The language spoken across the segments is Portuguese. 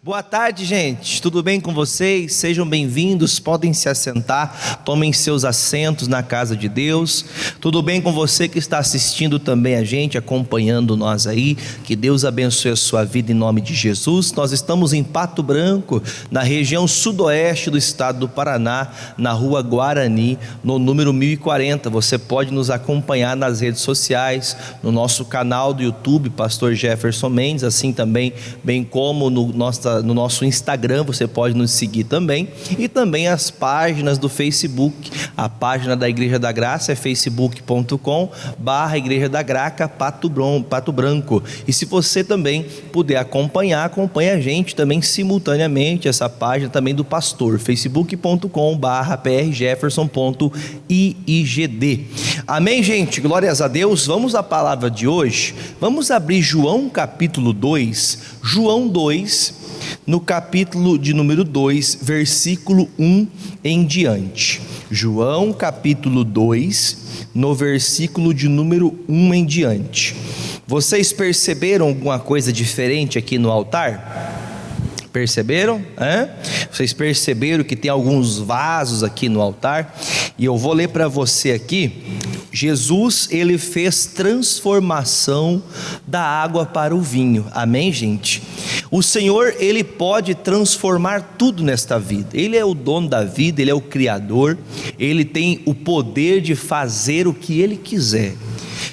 Boa tarde, gente. Tudo bem com vocês? Sejam bem-vindos, podem se assentar, tomem seus assentos na casa de Deus. Tudo bem com você que está assistindo também a gente, acompanhando nós aí? Que Deus abençoe a sua vida em nome de Jesus. Nós estamos em Pato Branco, na região sudoeste do estado do Paraná, na rua Guarani, no número 1040. Você pode nos acompanhar nas redes sociais, no nosso canal do YouTube, Pastor Jefferson Mendes, assim também, bem como no nosso Instagram, você pode nos seguir também, e também as páginas do Facebook. A página da Igreja da Graça é facebook.com/Igreja da Graça Pato Branco. E se você também puder acompanhe a gente também simultaneamente, essa página também do pastor, facebook.com/prjefferson.iigd. Amém, gente? Glórias a Deus. Vamos à palavra de hoje. Vamos abrir João capítulo 2, João 2, no capítulo de número 2, versículo 1 em diante. João capítulo 2, no versículo de número 1 em diante. Vocês perceberam alguma coisa diferente aqui no altar? Perceberam? Vocês perceberam que tem alguns vasos aqui no altar? E eu vou ler para você aqui. Jesus, ele fez transformação da água para o vinho. Amém, gente? O Senhor, ele pode transformar tudo nesta vida. Ele é o dono da vida, ele é o Criador. Ele tem o poder de fazer o que ele quiser.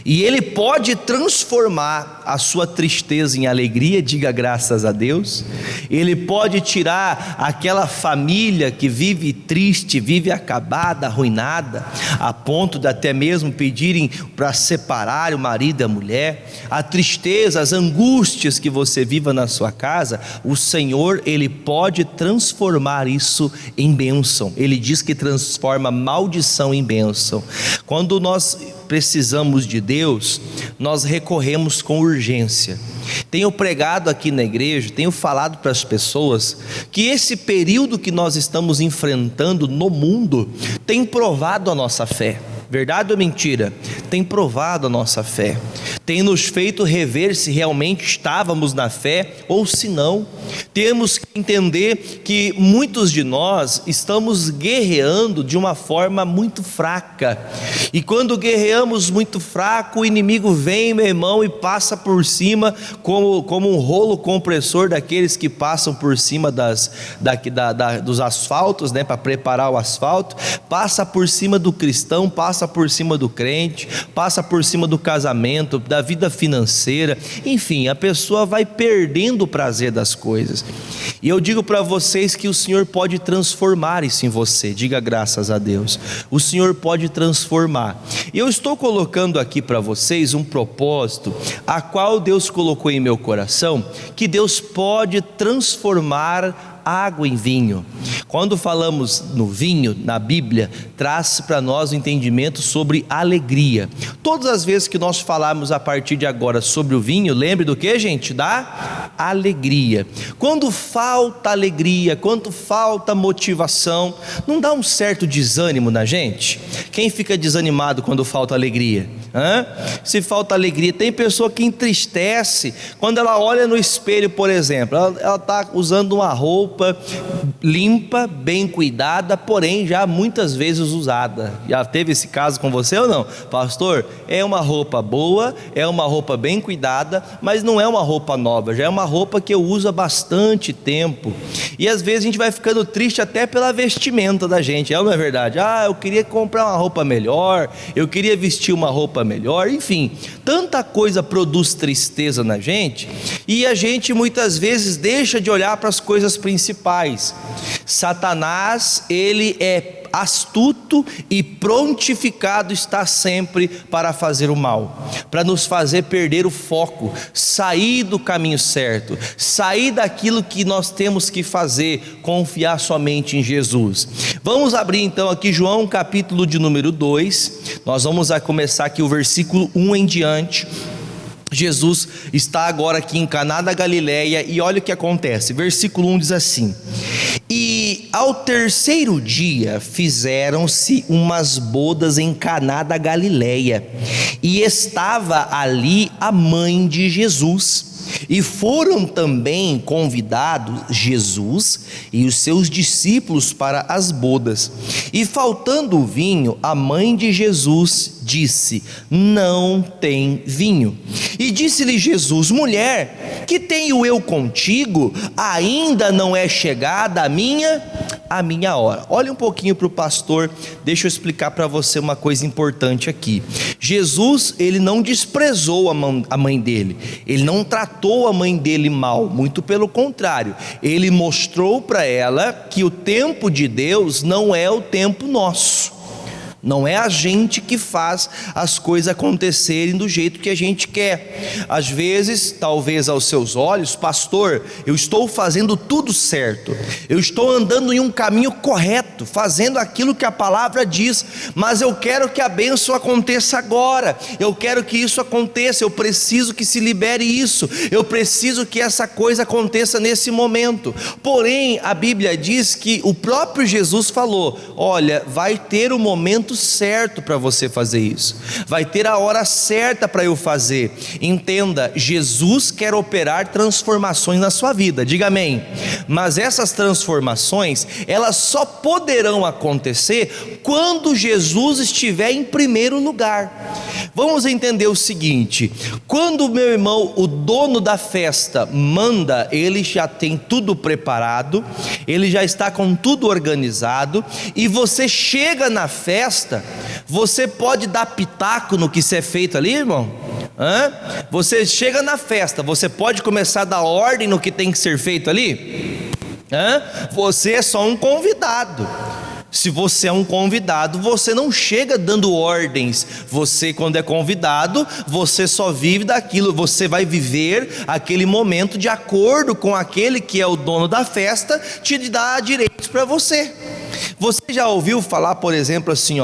E ele pode transformar a sua tristeza em alegria, diga graças a Deus. Ele pode tirar aquela família que vive triste, vive acabada, arruinada, a ponto de até mesmo pedirem para separar o marido e a mulher. A tristeza, as angústias que você viva na sua casa, o Senhor, ele pode transformar isso em bênção. Ele diz que transforma maldição em bênção. Quando nós precisamos de Deus, nós recorremos com urgência. Tenho pregado aqui na igreja, tenho falado para as pessoas que esse período que nós estamos enfrentando no mundo tem provado a nossa fé. Verdade ou mentira? Tem provado a nossa fé, tem nos feito rever se realmente estávamos na fé ou se não. Temos que entender que muitos de nós estamos guerreando de uma forma muito fraca, e quando guerreamos muito fraco, o inimigo vem, meu irmão, e passa por cima como um rolo compressor daqueles que passam por cima dos asfaltos, para preparar o asfalto. Passa por cima do cristão, passa por cima do crente, passa por cima do casamento, da vida financeira, enfim, a pessoa vai perdendo o prazer das coisas. E eu digo para vocês que o Senhor pode transformar isso em você, diga graças a Deus. O Senhor pode transformar. E eu estou colocando aqui para vocês um propósito, a qual Deus colocou em meu coração, que Deus pode transformar água em vinho. Quando falamos no vinho, na Bíblia, traz para nós o entendimento sobre alegria. Todas as vezes que nós falarmos a partir de agora sobre o vinho, lembre do que, gente? Da alegria. Quando falta alegria, quando falta motivação, não dá um certo desânimo na gente? Quem fica desanimado quando falta alegria? Se falta alegria, tem pessoa que entristece quando ela olha no espelho, por exemplo, ela está usando uma roupa limpa, bem cuidada, porém já muitas vezes usada. Já teve esse caso com você ou não? Pastor, é uma roupa boa, é uma roupa bem cuidada, mas não é uma roupa nova, já é uma roupa que eu uso há bastante tempo. E às vezes a gente vai ficando triste até pela vestimenta da gente, não é verdade? Eu queria comprar uma roupa melhor, eu queria vestir uma roupa melhor, enfim, tanta coisa produz tristeza na gente, e a gente muitas vezes deixa de olhar para as coisas principais. Satanás, ele é astuto e prontificado está sempre para fazer o mal, para nos fazer perder o foco, sair do caminho certo, sair daquilo que nós temos que fazer, confiar somente em Jesus. Vamos abrir então aqui João capítulo de número 2, nós vamos começar aqui o versículo 1 em diante. Jesus está agora aqui em Caná da Galileia, e olha o que acontece, versículo 1 diz assim: e ao terceiro dia fizeram-se umas bodas em Caná da Galileia, e estava ali a mãe de Jesus. E foram também convidados Jesus e os seus discípulos para as bodas. E faltando o vinho, a mãe de Jesus disse: não tem vinho. E disse-lhe Jesus: mulher, que tenho eu contigo? Ainda não é chegada a minha hora. Olha um pouquinho para o pastor, deixa eu explicar para você uma coisa importante aqui. Jesus, ele não desprezou a mãe dele, ele não tratou a mãe dele mal, muito pelo contrário, ele mostrou para ela que o tempo de Deus não é o tempo nosso. Não é a gente que faz as coisas acontecerem do jeito que a gente quer. Às vezes, talvez aos seus olhos: pastor, eu estou fazendo tudo certo, eu estou andando em um caminho correto, fazendo aquilo que a palavra diz, mas eu quero que a bênção aconteça agora, eu quero que isso aconteça, eu preciso que se libere isso, eu preciso que essa coisa aconteça nesse momento. Porém, a Bíblia diz que o próprio Jesus falou: olha, vai ter o momento certo para você fazer isso, vai ter a hora certa para eu fazer. Entenda, Jesus quer operar transformações na sua vida, diga amém. Mas essas transformações, elas só poderão acontecer quando Jesus estiver em primeiro lugar. Vamos entender o seguinte: quando, meu irmão, o dono da festa manda, ele já tem tudo preparado, ele já está com tudo organizado, e você chega na festa, você pode dar pitaco no que é feito ali, irmão? Você chega na festa, você pode começar a dar ordem no que tem que ser feito ali? Você é só um convidado. Se você é um convidado, você não chega dando ordens. Você, quando é convidado, você só vive daquilo, você vai viver aquele momento de acordo com aquele que é o dono da festa, te dá direitos para você. Você já ouviu falar, por exemplo, assim,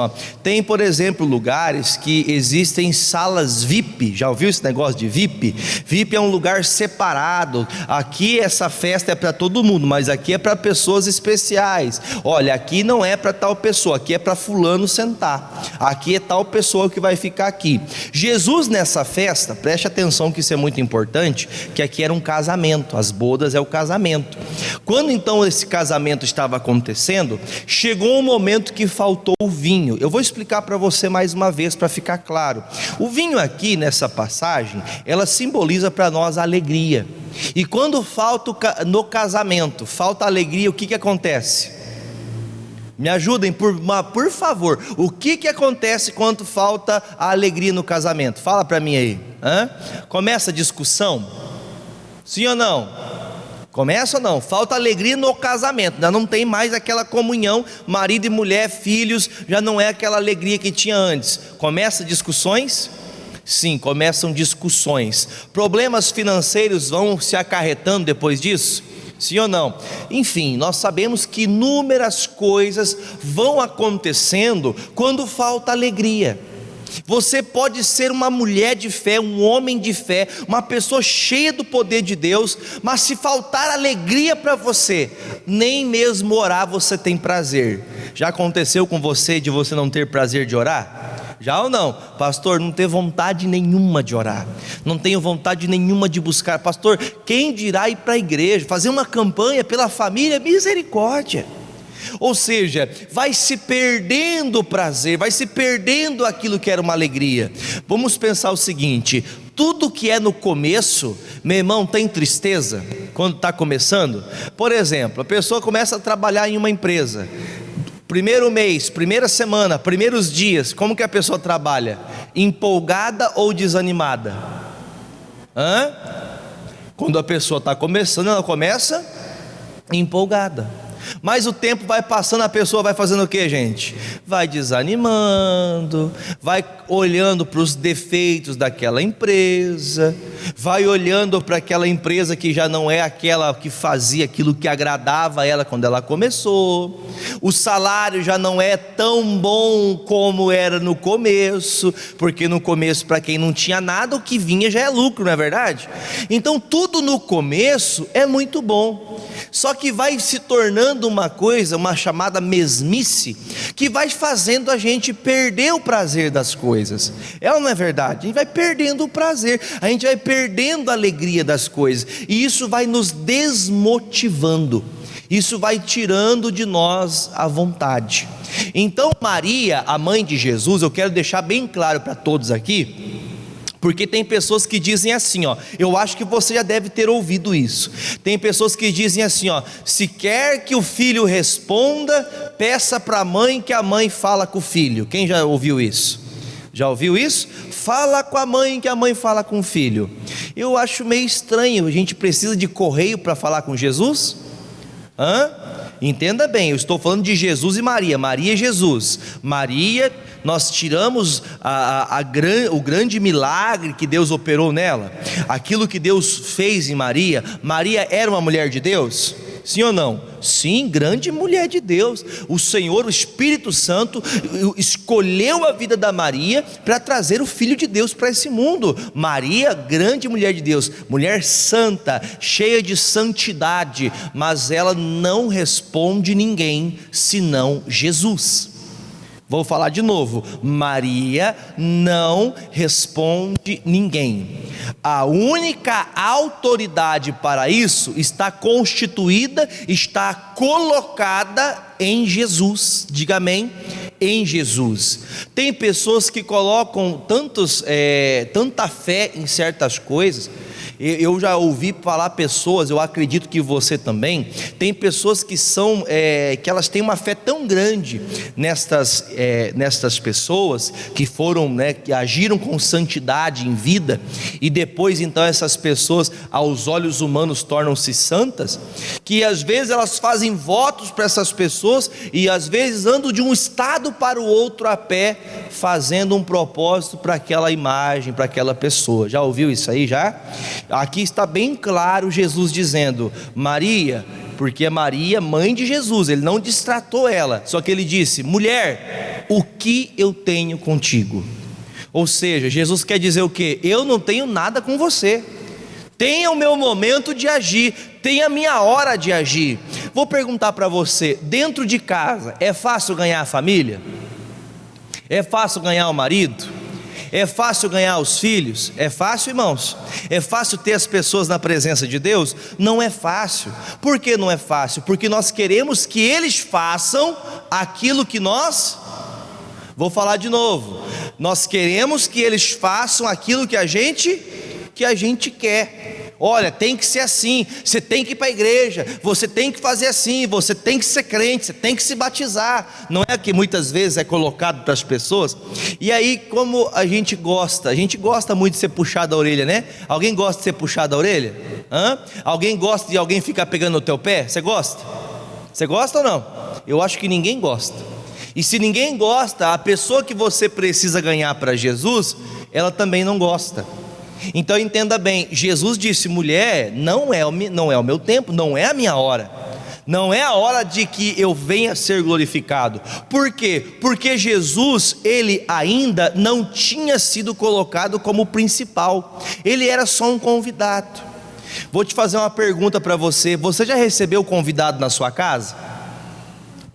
tem, por exemplo, lugares que existem salas VIP. Já ouviu esse negócio de VIP? VIP é um lugar separado. Aqui essa festa é para todo mundo, mas aqui é para pessoas especiais. Olha, aqui não é para tal pessoa, aqui é para fulano sentar, aqui é tal pessoa que vai ficar aqui. Jesus, nessa festa, preste atenção que isso é muito importante, que aqui era um casamento, as bodas é o casamento. Quando então esse casamento estava acontecendo, chegou um momento que faltou o vinho. Eu vou explicar para você mais uma vez para ficar claro. O vinho aqui nessa passagem, ela simboliza para nós a alegria. E quando falta no casamento, falta alegria, o que acontece? Me ajudem por favor. O que acontece quando falta a alegria no casamento? Fala para mim aí. Começa a discussão? Sim ou não? Começa ou não? Falta alegria no casamento, já não tem mais aquela comunhão, marido e mulher, filhos, já não é aquela alegria que tinha antes. Começa discussões? Sim, começam discussões. Problemas financeiros vão se acarretando depois disso? Sim ou não? Enfim, nós sabemos que inúmeras coisas vão acontecendo quando falta alegria. Você pode ser uma mulher de fé, um homem de fé, uma pessoa cheia do poder de Deus, mas se faltar alegria para você, nem mesmo orar você tem prazer. Já aconteceu com você de você não ter prazer de orar? Já ou não? Pastor, não ter vontade nenhuma de orar, não tenho vontade nenhuma de buscar. Pastor, quem dirá ir para a igreja, fazer uma campanha pela família? Misericórdia. Ou seja, vai se perdendo o prazer, vai se perdendo aquilo que era uma alegria. Vamos pensar o seguinte: tudo que é no começo, meu irmão, tem tristeza quando está começando. Por exemplo, a pessoa começa a trabalhar em uma empresa, primeiro mês, primeira semana, primeiros dias, como que a pessoa trabalha? Empolgada ou desanimada? Quando a pessoa está começando, ela começa empolgada. Mas o tempo vai passando, a pessoa vai fazendo o que, gente? Vai desanimando, vai olhando para os defeitos daquela empresa, vai olhando para aquela empresa que já não é aquela que fazia aquilo que agradava a ela quando ela começou, o salário já não é tão bom como era no começo, porque no começo, para quem não tinha nada, o que vinha já é lucro, não é verdade? Então tudo no começo é muito bom, só que vai se tornando uma coisa, uma chamada mesmice, que vai fazendo a gente perder o prazer das coisas. É ou não é verdade? A gente vai perdendo o prazer, a gente vai perdendo perdendo a alegria das coisas, e isso vai nos desmotivando, isso vai tirando de nós a vontade. Então Maria, a mãe de Jesus, eu quero deixar bem claro para todos aqui, porque tem pessoas que dizem assim, ó, eu acho que você já deve ter ouvido isso. Tem pessoas que dizem assim, ó, se quer que o filho responda, peça para a mãe que a mãe fala com o filho. Quem já ouviu isso? Já ouviu isso? Fala com a mãe que a mãe fala com o filho. Eu acho meio estranho, a gente precisa de correio para falar com Jesus? Entenda bem, eu estou falando de Jesus e Maria. Maria e Jesus. Maria, nós tiramos o grande milagre que Deus operou nela, aquilo que Deus fez em Maria. Maria era uma mulher de Deus? Sim ou não? Sim, grande mulher de Deus. O Senhor, o Espírito Santo, escolheu a vida da Maria para trazer o Filho de Deus para esse mundo. Maria, grande mulher de Deus, mulher santa, cheia de santidade, mas ela não responde ninguém senão Jesus. Vou falar de novo, Maria não responde ninguém. A única autoridade para isso está constituída, está colocada em Jesus. Diga amém. Em Jesus. Tem pessoas que colocam tanta fé em certas coisas. Eu já ouvi falar pessoas, eu acredito que você também, tem pessoas que que elas têm uma fé tão grande nestas pessoas, que foram, que agiram com santidade em vida, e depois então essas pessoas aos olhos humanos tornam-se santas, que às vezes elas fazem votos para essas pessoas, e às vezes andam de um estado para o outro a pé, fazendo um propósito para aquela imagem, para aquela pessoa. Já ouviu isso aí já? Aqui está bem claro Jesus dizendo, Maria, porque é Maria, mãe de Jesus, ele não destratou ela, só que ele disse, mulher, o que eu tenho contigo? Ou seja, Jesus quer dizer o quê? Eu não tenho nada com você, tenha o meu momento de agir, tenha a minha hora de agir. Vou perguntar para você, dentro de casa, é fácil ganhar a família? É fácil ganhar o marido? É fácil ganhar os filhos? É fácil, irmãos? É fácil ter as pessoas na presença de Deus? Não é fácil. Por que não é fácil? Porque nós queremos que eles façam aquilo que nós... Vou falar de novo. Nós queremos que eles façam aquilo que a gente quer. Olha, tem que ser assim, você tem que ir para a igreja, você tem que fazer assim, você tem que ser crente, você tem que se batizar. Não é que muitas vezes é colocado para as pessoas? E aí, como a gente gosta muito de ser puxado a orelha, né? Alguém gosta de ser puxado a orelha? Alguém gosta de alguém ficar pegando no teu pé? Você gosta? Você gosta ou não? Eu acho que ninguém gosta. E se ninguém gosta, a pessoa que você precisa ganhar para Jesus, ela também não gosta. Então entenda bem, Jesus disse, mulher, não é o meu tempo, não é a minha hora, não é a hora de que eu venha ser glorificado. Por quê? Porque Jesus, ele ainda não tinha sido colocado como principal, ele era só um convidado. Vou te fazer uma pergunta para você, você já recebeu convidado na sua casa?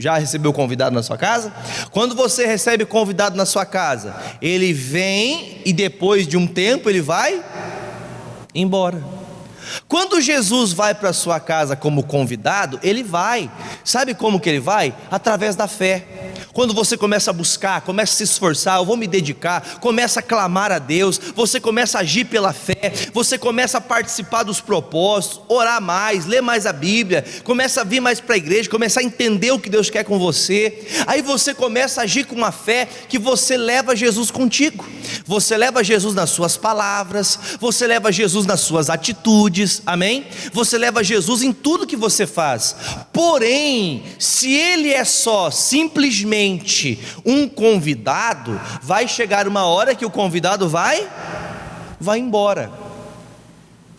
Já recebeu convidado na sua casa? Quando você recebe convidado na sua casa, ele vem e depois de um tempo ele vai embora. Quando Jesus vai para a sua casa como convidado, ele vai. Sabe como que ele vai? Através da fé. Quando você começa a buscar, começa a se esforçar, eu vou me dedicar, começa a clamar a Deus, você começa a agir pela fé, você começa a participar dos propósitos, orar mais, ler mais a Bíblia, começa a vir mais para a igreja, começa a entender o que Deus quer com você. Aí você começa a agir com uma fé que você leva Jesus contigo, você leva Jesus nas suas palavras, você leva Jesus nas suas atitudes, amém? Você leva Jesus em tudo que você faz. Porém, se ele é só simplesmente um convidado, vai chegar uma hora que o convidado vai embora.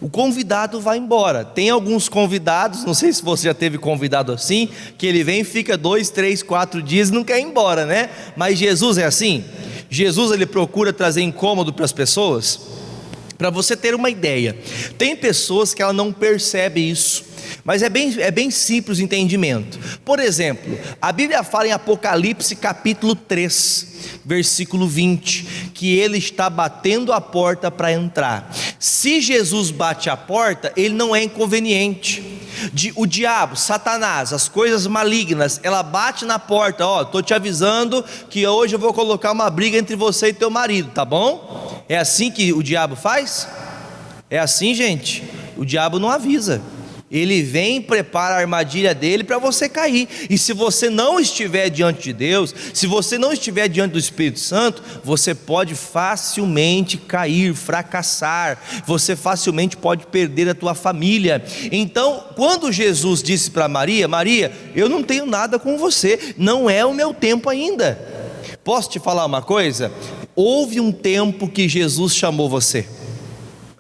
O convidado vai embora. Tem alguns convidados, não sei se você já teve convidado assim, que ele vem e fica 2, 3, 4 dias e não quer ir embora, né? Mas Jesus é assim? Jesus, ele procura trazer incômodo para as pessoas? Para você ter uma ideia, tem pessoas que ela não percebe isso, mas é bem simples o entendimento. Por exemplo, a Bíblia fala em Apocalipse capítulo 3, versículo 20, que ele está batendo a porta para entrar. Se Jesus bate a porta, ele não é inconveniente. O diabo, Satanás, as coisas malignas, ela bate na porta: ó, estou te avisando que hoje eu vou colocar uma briga entre você e teu marido, tá bom? É assim que o diabo faz? É assim, gente? O diabo não avisa. Ele vem e prepara a armadilha dele para você cair. E se você não estiver diante de Deus, se você não estiver diante do Espírito Santo, você pode facilmente cair, fracassar. Você facilmente pode perder a tua família. Então, quando Jesus disse para Maria: Maria, eu não tenho nada com você, não é o meu tempo ainda. Posso te falar uma coisa? Houve um tempo que Jesus chamou você.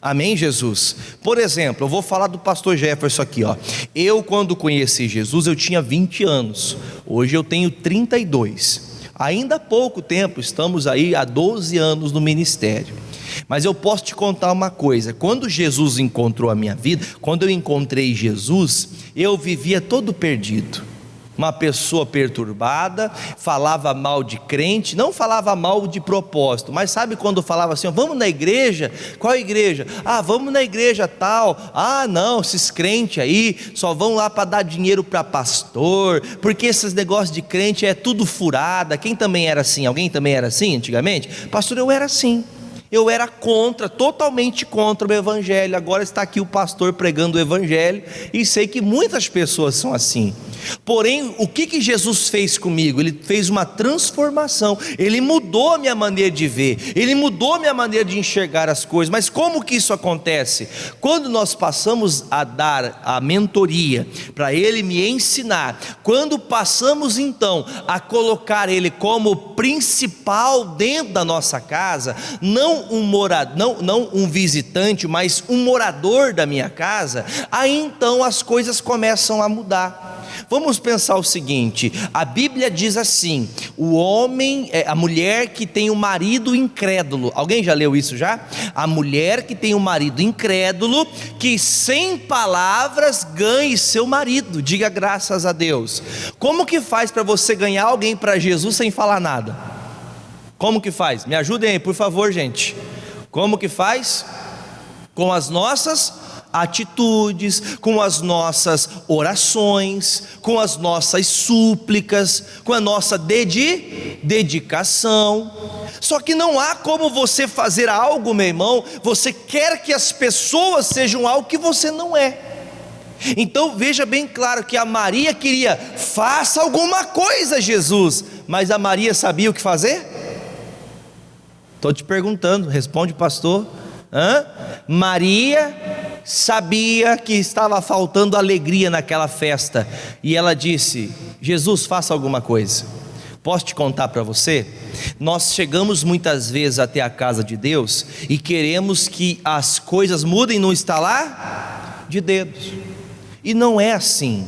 Amém, Jesus? Por exemplo, eu vou falar do pastor Jefferson aqui, ó. Eu, quando conheci Jesus, eu tinha 20 anos. Hoje eu tenho 32. Ainda há pouco tempo, estamos aí há 12 anos no ministério. Mas eu posso te contar uma coisa: quando Jesus encontrou a minha vida, quando eu encontrei Jesus, eu vivia todo perdido. Uma pessoa perturbada, falava mal de crente, não falava mal de propósito, mas sabe quando falava assim: vamos na igreja? Qual igreja? Ah, vamos na igreja tal. Ah, não, esses crentes aí só vão lá para dar dinheiro para pastor, porque esses negócios de crente é tudo furada. Quem também era assim? Alguém também era assim antigamente? Pastor, eu era assim. Eu era contra, totalmente contra o evangelho. Agora está aqui o pastor pregando o evangelho, e sei que muitas pessoas são assim. Porém, o que Jesus fez comigo? Ele fez uma transformação. Ele mudou a minha maneira de ver, ele mudou a minha maneira de enxergar as coisas. Mas como que isso acontece? Quando nós passamos a dar a mentoria para ele me ensinar, quando passamos então a colocar ele como principal dentro da nossa casa, não um visitante, mas um morador da minha casa, aí então as coisas começam a mudar. Vamos pensar o seguinte: a Bíblia diz assim: a mulher que tem um marido incrédulo. Alguém já leu isso já? A mulher que tem um marido incrédulo, que sem palavras ganhe seu marido. Diga graças a Deus. Como que faz para você ganhar alguém para Jesus sem falar nada? Como que faz? Me ajudem aí, por favor, gente. Como que faz? Com as nossas atitudes, com as nossas orações, com as nossas súplicas, com a nossa dedicação. Só que não há como você fazer algo, meu irmão, você quer que as pessoas sejam algo que você não é. Então veja bem claro que a Maria queria: faça alguma coisa, Jesus. Mas a Maria sabia o que fazer? Estou te perguntando, responde, pastor. Maria sabia que estava faltando alegria naquela festa, e ela disse: Jesus, faça alguma coisa. Posso te contar para você? Nós chegamos muitas vezes até a casa de Deus e queremos que as coisas mudem no estalar de dedos, e não é assim.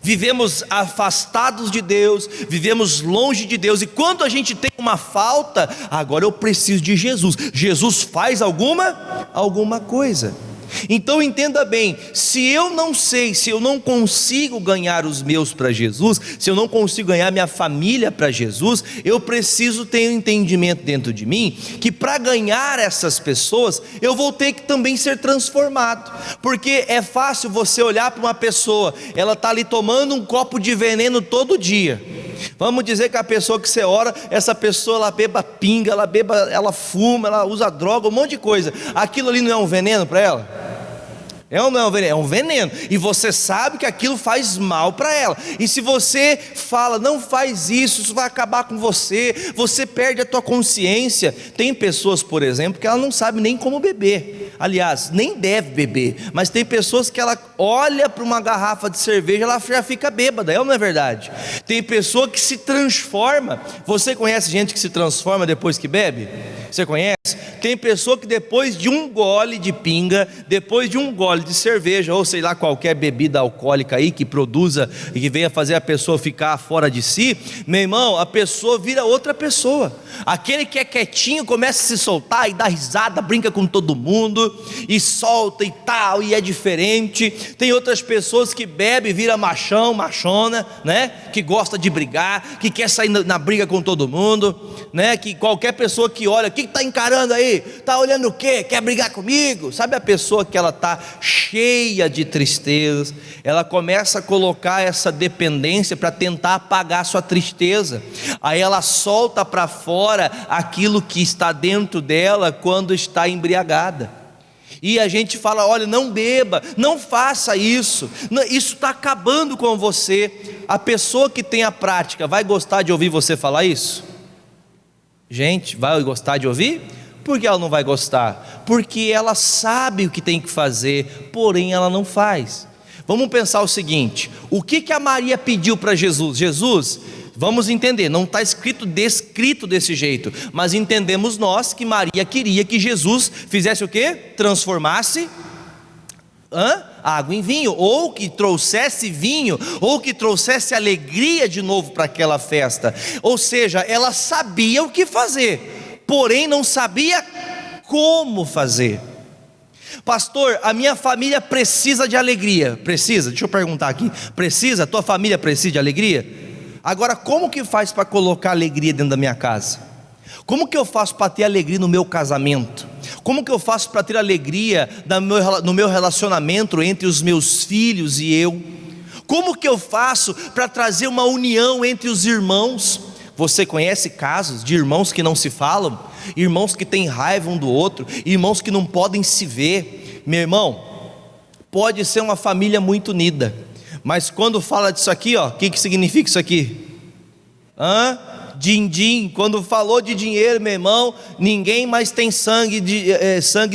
Vivemos afastados de Deus, vivemos longe de Deus, e quando a gente tem uma falta, agora eu preciso de Jesus. Jesus faz alguma coisa. Então entenda bem: se eu não consigo ganhar os meus para Jesus, se eu não consigo ganhar minha família para Jesus, eu preciso ter um entendimento dentro de mim, que para ganhar essas pessoas, eu vou ter que também ser transformado. Porque é fácil você olhar para uma pessoa, ela está ali tomando um copo de veneno todo dia. Vamos dizer que a pessoa que você ora, essa pessoa ela beba pinga, ela fuma, ela usa droga, um monte de coisa. Aquilo ali não é um veneno para ela? É ou não é um veneno? É um veneno. E você sabe que aquilo faz mal para ela. E se você fala: não faz isso, isso vai acabar com você, você perde a tua consciência. Tem pessoas, por exemplo, que ela não sabe nem como beber. Aliás, nem deve beber. Mas tem pessoas que ela olha para uma garrafa de cerveja, ela já fica bêbada. É ou não é verdade? Tem pessoa que se transforma. Você conhece gente que se transforma depois que bebe? Você conhece? Tem pessoa que depois de um gole de pinga, depois de um gole de cerveja, ou sei lá, qualquer bebida alcoólica aí que produza e que venha fazer a pessoa ficar fora de si, meu irmão, a pessoa vira outra pessoa. Aquele que é quietinho começa a se soltar e dá risada, brinca com todo mundo e solta e tal, e é diferente. Tem outras pessoas que bebe, vira machão, machona, né? Que gosta de brigar, que quer sair na briga com todo mundo, né? Que qualquer pessoa que olha, o que está encarando aí? Está olhando o quê? Quer brigar comigo? Sabe a pessoa que ela está cheia de tristezas, ela começa a colocar essa dependência para tentar apagar sua tristeza, aí ela solta para fora aquilo que está dentro dela quando está embriagada. E a gente fala, olha, não beba, não faça isso, isso está acabando com você. A pessoa que tem a prática vai gostar de ouvir você falar isso? Gente, vai gostar de ouvir? Por que ela não vai gostar? Porque ela sabe o que tem que fazer, porém ela não faz. Vamos pensar o seguinte, o que a Maria pediu para Jesus? Jesus, vamos entender, não está descrito desse jeito, mas entendemos nós que Maria queria que Jesus fizesse o quê? Transformasse água em vinho, ou que trouxesse vinho, ou que trouxesse alegria de novo para aquela festa. Ou seja, ela sabia o que fazer, porém não sabia como fazer. Pastor, a minha família precisa de alegria. Precisa? Deixa eu perguntar aqui, precisa? Tua família precisa de alegria? Agora, como que faz para colocar alegria dentro da minha casa? Como que eu faço para ter alegria no meu casamento? Como que eu faço para ter alegria no meu relacionamento entre os meus filhos e eu? Como que eu faço para trazer uma união entre os irmãos? Você conhece casos de irmãos que não se falam? Irmãos que têm raiva um do outro? Irmãos que não podem se ver? Meu irmão, pode ser uma família muito unida, mas quando fala disso aqui, o que significa isso aqui? Din-din, quando falou de dinheiro, meu irmão, ninguém mais tem sangue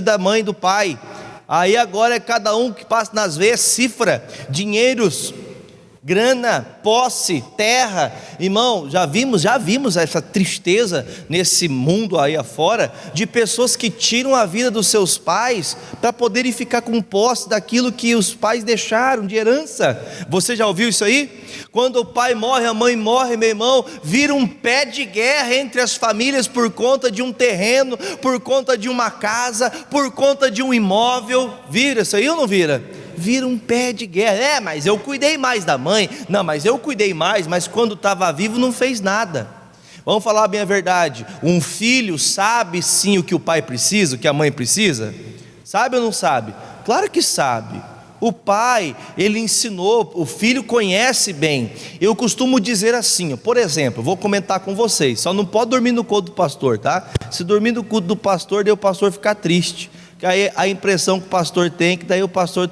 da mãe e do pai. Aí agora é cada um que passa nas veias, cifra, dinheiros, grana, posse, terra. Irmão, já vimos essa tristeza nesse mundo aí afora, de pessoas que tiram a vida dos seus pais para poderem ficar com posse daquilo que os pais deixaram de herança. Você já ouviu isso aí? Quando o pai morre, a mãe morre, meu irmão, vira um pé de guerra entre as famílias por conta de um terreno, por conta de uma casa, por conta de um imóvel. Vira isso aí ou não vira? Vira um pé de guerra. Mas eu cuidei mais da mãe. Não, mas eu cuidei mais, mas quando estava vivo não fez nada. Vamos falar bem a verdade, um filho sabe sim o que o pai precisa, o que a mãe precisa? Sabe ou não sabe? Claro que sabe. O pai, ele ensinou, o filho conhece bem. Eu costumo dizer assim, por exemplo, vou comentar com vocês, só não pode dormir no culto do pastor, tá? Se dormir no culto do pastor, daí o pastor fica triste, que aí a impressão que o pastor tem, que daí o pastor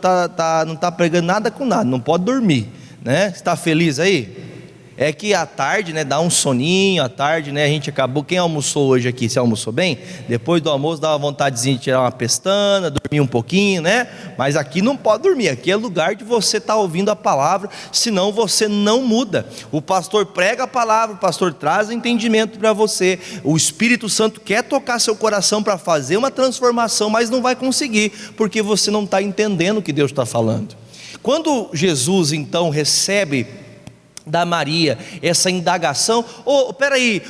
não está pregando nada com nada, não pode dormir, né? Está feliz aí? É que à tarde, né, dá um soninho, à tarde, né, a gente acabou, quem almoçou hoje aqui, você almoçou bem? Depois do almoço dá uma vontadezinha de tirar uma pestana, dormir um pouquinho, né? Mas aqui não pode dormir, aqui é lugar de você estar ouvindo a palavra, senão você não muda. O pastor prega a palavra, o pastor traz entendimento para você, o Espírito Santo quer tocar seu coração para fazer uma transformação, mas não vai conseguir, porque você não está entendendo o que Deus está falando. Quando Jesus então recebe da Maria essa indagação, peraí,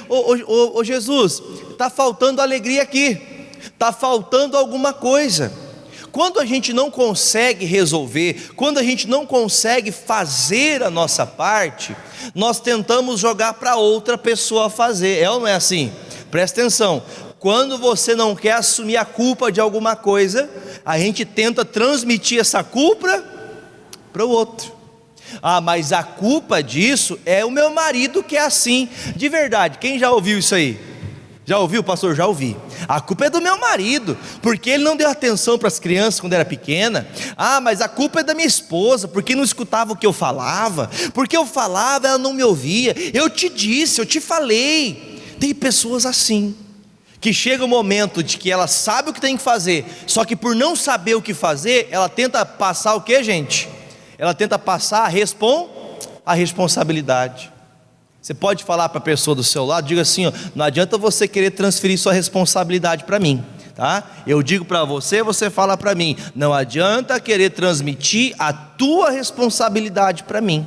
Jesus, está faltando alegria aqui, está faltando alguma coisa. Quando a gente não consegue resolver, quando a gente não consegue fazer a nossa parte, nós tentamos jogar para outra pessoa fazer, é ou não é assim? Presta atenção, quando você não quer assumir a culpa de alguma coisa, a gente tenta transmitir essa culpa para o outro. Mas a culpa disso é o meu marido que é assim. De verdade, quem já ouviu isso aí? Já ouviu, pastor? Já ouvi. A culpa é do meu marido, porque ele não deu atenção para as crianças quando era pequena. Mas a culpa é da minha esposa, porque não escutava o que eu falava, porque eu falava, ela não me ouvia. Eu te disse, eu te falei. Tem pessoas assim, que chega o momento de que ela sabe o que tem que fazer, só que por não saber o que fazer, ela tenta passar o que, gente? Ela tenta passar a responsabilidade. Você pode falar para a pessoa do seu lado, diga assim, ó, não adianta você querer transferir sua responsabilidade para mim, tá? Eu digo para você, você fala para mim, não adianta querer transmitir a tua responsabilidade para mim.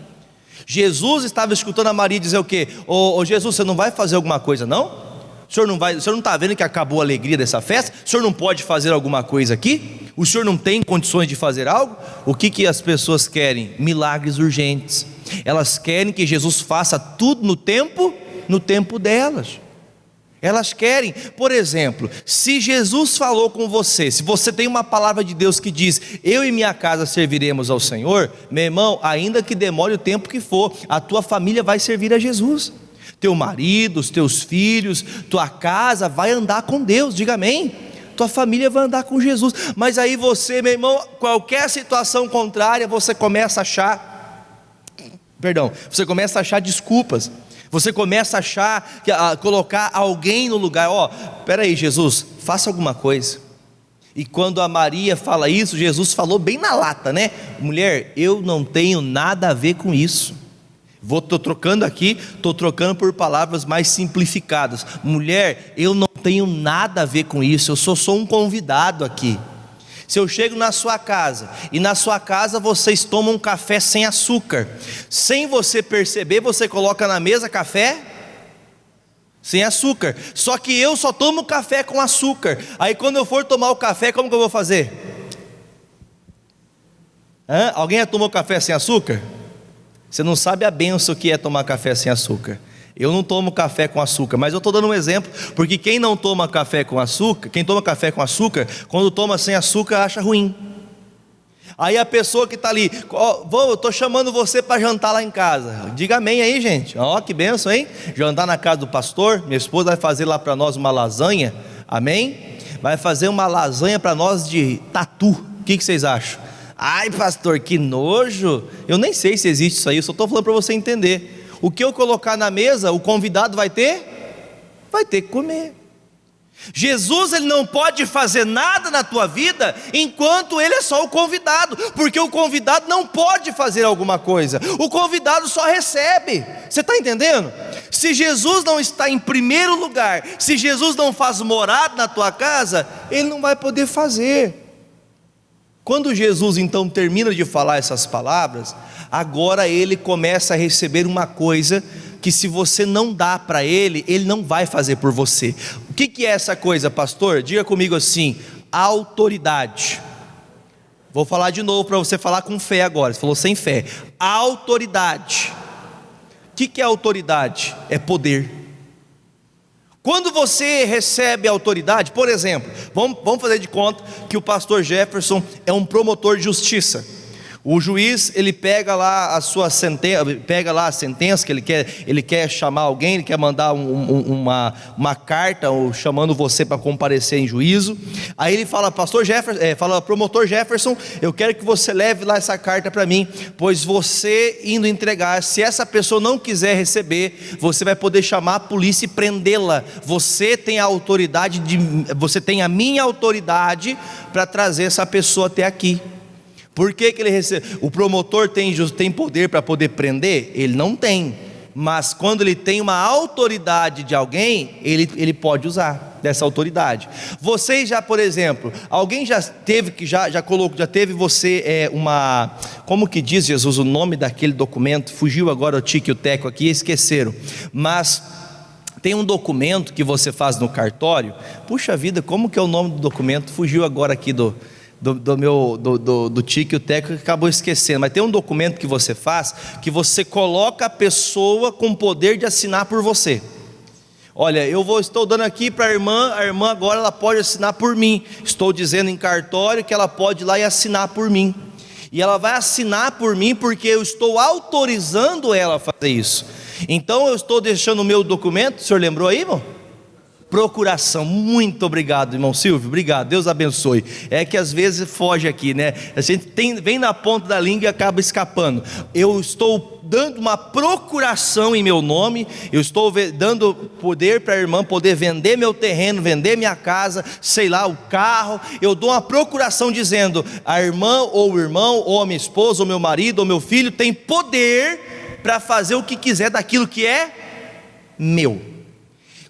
Jesus estava escutando a Maria dizer o quê? Ô Jesus, você não vai fazer alguma coisa não? O senhor não está vendo que acabou a alegria dessa festa? O senhor não pode fazer alguma coisa aqui? O senhor não tem condições de fazer algo? O que as pessoas querem? Milagres urgentes. Elas querem que Jesus faça tudo no tempo delas. Elas querem, por exemplo, se Jesus falou com você, se você tem uma palavra de Deus que diz, eu e minha casa serviremos ao Senhor, meu irmão, ainda que demore o tempo que for, a tua família vai servir a Jesus. Teu marido, os teus filhos, tua casa vai andar com Deus, diga amém. Tua família vai andar com Jesus. Mas aí você, meu irmão, qualquer situação contrária, você começa a achar desculpas. Você começa a achar, colocar alguém no lugar. Espera aí, Jesus, faça alguma coisa. E quando a Maria fala isso, Jesus falou bem na lata, né? Mulher, eu não tenho nada a ver com isso. Estou trocando por palavras mais simplificadas. Mulher, eu não tenho nada a ver com isso, eu sou só um convidado aqui. Se eu chego na sua casa, e na sua casa vocês tomam um café sem açúcar, sem você perceber, você coloca na mesa café sem açúcar, só que eu só tomo café com açúcar. Aí quando eu for tomar o café, como que eu vou fazer? Alguém já tomou café sem açúcar? Você não sabe a benção que é tomar café sem açúcar. Eu não tomo café com açúcar, mas eu estou dando um exemplo, porque quem toma café com açúcar, quando toma sem açúcar acha ruim. Aí a pessoa que está ali, eu estou chamando você para jantar lá em casa, diga amém aí, gente. Que benção, hein? Jantar na casa do pastor, minha esposa vai fazer lá para nós uma lasanha, amém? Vai fazer uma lasanha para nós de tatu, o que vocês acham? Ai pastor, que nojo, eu nem sei se existe isso aí, eu só estou falando para você entender. O que eu colocar na mesa, o convidado vai ter que comer. Jesus, ele não pode fazer nada na tua vida, enquanto ele é só o convidado, porque o convidado não pode fazer alguma coisa, o convidado só recebe, você está entendendo? Se Jesus não está em primeiro lugar, se Jesus não faz morada na tua casa, ele não vai poder fazer. Quando Jesus então termina de falar essas palavras, agora ele começa a receber uma coisa que se você não dá para ele, ele não vai fazer por você. O que é essa coisa, pastor? Diga comigo assim, autoridade. Vou falar de novo para você falar com fé agora, você falou sem fé. Autoridade. O que é autoridade? É poder. Quando você recebe autoridade, por exemplo, vamos fazer de conta que o pastor Jefferson é um promotor de justiça. O juiz, ele pega lá a sentença que ele quer chamar alguém, ele quer mandar uma carta chamando você para comparecer em juízo. Aí ele fala, promotor Jefferson, eu quero que você leve lá essa carta para mim, pois você indo entregar, se essa pessoa não quiser receber, você vai poder chamar a polícia e prendê-la. Você tem a minha autoridade para trazer essa pessoa até aqui. Por que ele recebe? O promotor tem poder para poder prender? Ele não tem, mas quando ele tem uma autoridade de alguém, ele pode usar dessa autoridade. Vocês já, por exemplo, alguém já teve você como que diz, Jesus, o nome daquele documento? Fugiu agora o tique e o teco aqui, esqueceram, mas tem um documento que você faz no cartório. Puxa vida, como que é o nome do documento? Fugiu agora aqui do tique e o teco, que acabou esquecendo, mas tem um documento que você faz, que você coloca a pessoa com poder de assinar por você. Olha, estou dando aqui para a irmã agora ela pode assinar por mim, estou dizendo em cartório que ela pode ir lá e assinar por mim, e ela vai assinar por mim porque eu estou autorizando ela a fazer isso. Então eu estou deixando o meu documento, o senhor lembrou aí, irmão? Procuração. Muito obrigado, irmão Silvio, obrigado, Deus abençoe. É que às vezes foge aqui, né? A gente vem na ponta da língua e acaba escapando. Eu estou dando uma procuração em meu nome, eu estou dando poder para a irmã poder vender meu terreno, vender minha casa, sei lá, o carro. Eu dou uma procuração dizendo, a irmã ou o irmão, ou a minha esposa, ou meu marido, ou meu filho tem poder para fazer o que quiser daquilo que é meu.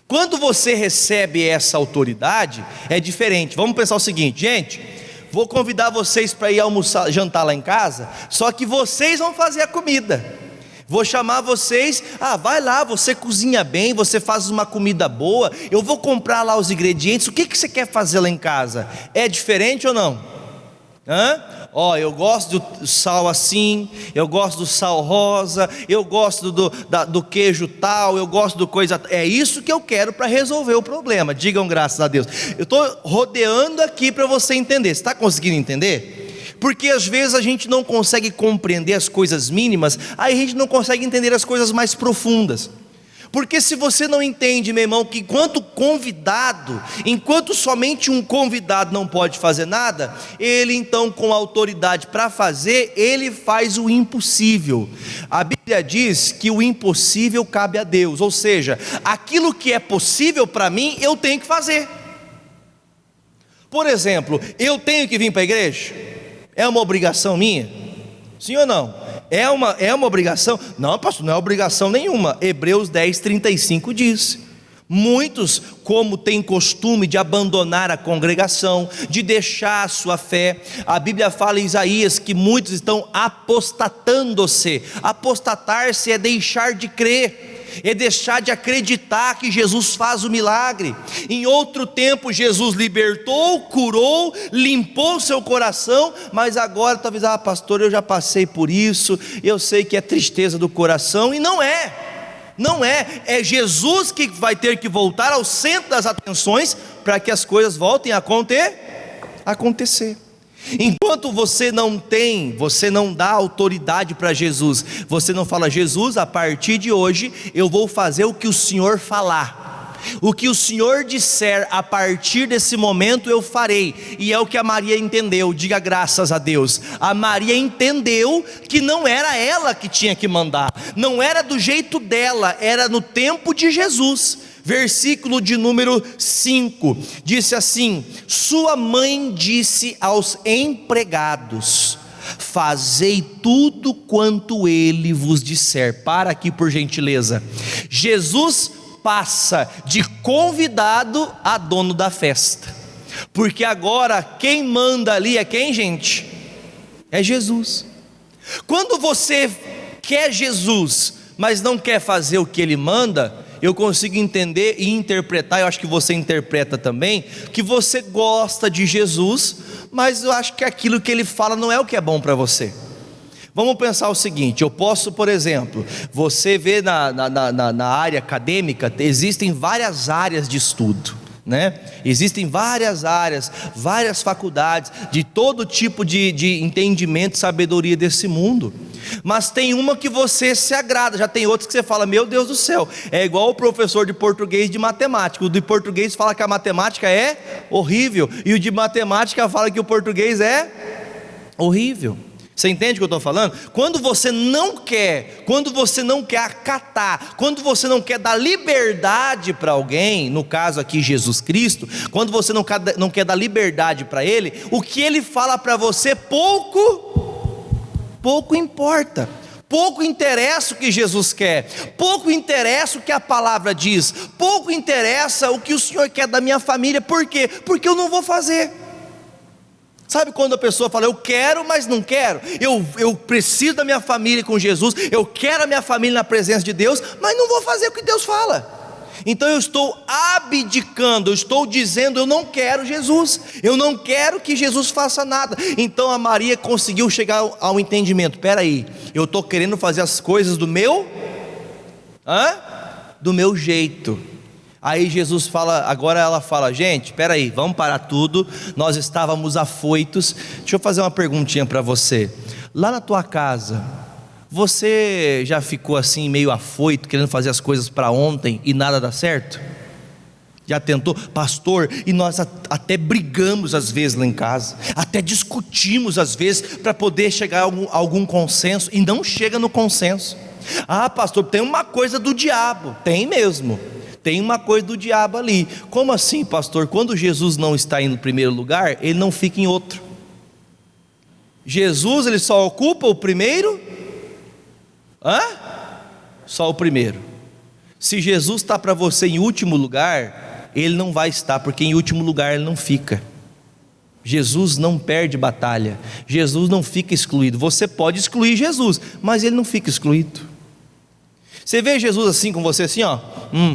Quando você recebe essa autoridade, é diferente. Vamos pensar o seguinte, gente, vou convidar vocês para ir almoçar, jantar lá em casa, só que vocês vão fazer a comida. Vou chamar vocês, vai lá, você cozinha bem, você faz uma comida boa, eu vou comprar lá os ingredientes, o que você quer fazer lá em casa? É diferente ou não? Eu gosto do sal assim, eu gosto do sal rosa, eu gosto do queijo tal, eu gosto do coisa. É isso que eu quero para resolver o problema. Digam graças a Deus. Eu estou rodeando aqui para você entender. Você está conseguindo entender? Porque às vezes a gente não consegue compreender as coisas mínimas, aí a gente não consegue entender as coisas mais profundas. Porque se você não entende, meu irmão, que enquanto somente um convidado não pode fazer nada, ele então com autoridade para fazer, ele faz o impossível. A Bíblia diz que o impossível cabe a Deus, ou seja, aquilo que é possível para mim, eu tenho que fazer. Por exemplo, eu tenho que vir para a igreja? É uma obrigação minha? Sim ou não? É uma obrigação? Não, pastor, não é obrigação nenhuma. Hebreus 10:35 diz: muitos, como têm costume de abandonar a congregação, de deixar a sua fé. A Bíblia fala em Isaías que muitos estão apostatando-se. Apostatar-se é deixar de crer, é deixar de acreditar que Jesus faz o milagre. Em outro tempo Jesus libertou, curou, limpou seu coração, mas agora talvez, pastor, eu já passei por isso, eu sei que é tristeza do coração, e não é Jesus que vai ter que voltar ao centro das atenções, para que as coisas voltem a acontecer. Enquanto você não dá autoridade para Jesus, você não fala: Jesus, a partir de hoje eu vou fazer o que o Senhor falar, o que o Senhor disser, a partir desse momento eu farei. E é o que a Maria entendeu. Diga graças a Deus. A Maria entendeu que não era ela que tinha que mandar, não era do jeito dela, era no tempo de Jesus. Versículo de número 5, disse assim: sua mãe disse aos empregados: fazei tudo quanto ele vos disser. Para aqui, por gentileza. Jesus passa de convidado a dono da festa, porque agora quem manda ali é quem, gente? É Jesus. Quando você quer Jesus, mas não quer fazer o que ele manda, eu consigo entender e interpretar, eu acho que você interpreta também, que você gosta de Jesus, mas eu acho que aquilo que ele fala não é o que é bom para você. Vamos pensar o seguinte: eu posso, por exemplo, você vê na área acadêmica, existem várias áreas de estudo, né? Existem várias áreas, várias faculdades, de todo tipo de entendimento e sabedoria desse mundo. Mas tem uma que você se agrada, já tem outras que você fala: meu Deus do céu, é igual o professor de português e de matemática. O de português fala que a matemática é horrível, e o de matemática fala que o português é horrível. Você entende o que eu estou falando? Quando você não quer acatar, quando você não quer dar liberdade para alguém, no caso aqui Jesus Cristo, quando você não quer dar liberdade para Ele, o que Ele fala para você pouco importa. Pouco interessa o que Jesus quer, pouco interessa o que a palavra diz, pouco interessa o que o Senhor quer da minha família. Por quê? Porque eu não vou fazer. Sabe quando a pessoa fala: eu quero, mas não quero, eu preciso da minha família com Jesus, eu quero a minha família na presença de Deus, mas não vou fazer o que Deus fala. Então eu estou abdicando, eu estou dizendo: eu não quero Jesus, eu não quero que Jesus faça nada. Então a Maria conseguiu chegar ao entendimento: peraí, eu estou querendo fazer as coisas do meu jeito. Aí Jesus fala, agora ela fala: gente, peraí, vamos parar tudo, nós estávamos afoitos. Deixa eu fazer uma perguntinha para você. Lá na tua casa, você já ficou assim meio afoito, querendo fazer as coisas para ontem e nada dá certo? Já tentou? Pastor, e nós até brigamos às vezes lá em casa, até discutimos às vezes para poder chegar a algum consenso, e não chega no consenso. Pastor, tem uma coisa do diabo. Tem mesmo, tem uma coisa do diabo ali. Como assim, pastor? Quando Jesus não está em primeiro lugar, ele não fica em outro. Jesus, ele só ocupa o primeiro, só o primeiro. Se Jesus está para você em último lugar, Ele não vai estar, porque em último lugar Ele não fica. Jesus não perde batalha, Jesus não fica excluído. Você pode excluir Jesus, mas Ele não fica excluído. Você vê Jesus assim com você, assim ó,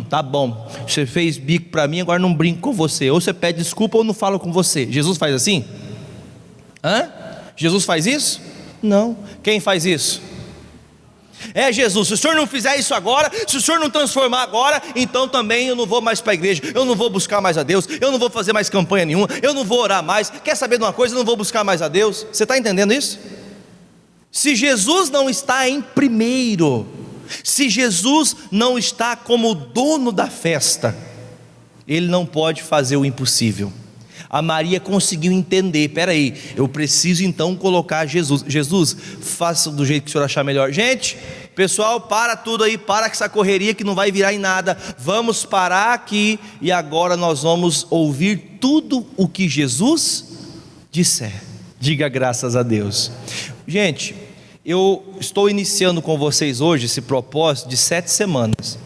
tá bom, você fez bico para mim, agora não brinco com você. Ou você pede desculpa ou não falo com você. Jesus faz assim? Jesus faz isso? Não. Quem faz isso? Jesus, se o senhor não fizer isso agora, se o senhor não transformar agora, então também eu não vou mais para a igreja, eu não vou buscar mais a Deus, eu não vou fazer mais campanha nenhuma, eu não vou orar mais. Quer saber de uma coisa? Eu não vou buscar mais a Deus. Você está entendendo isso? Se Jesus não está em primeiro, se Jesus não está como dono da festa, Ele não pode fazer o impossível. A Maria conseguiu entender, peraí, eu preciso então colocar Jesus. Jesus, faça do jeito que o senhor achar melhor. Gente, pessoal, para tudo aí, para com essa correria que não vai virar em nada. Vamos parar aqui e agora nós vamos ouvir tudo o que Jesus disser. Diga graças a Deus. Gente, eu estou iniciando com vocês hoje esse propósito de 7 semanas.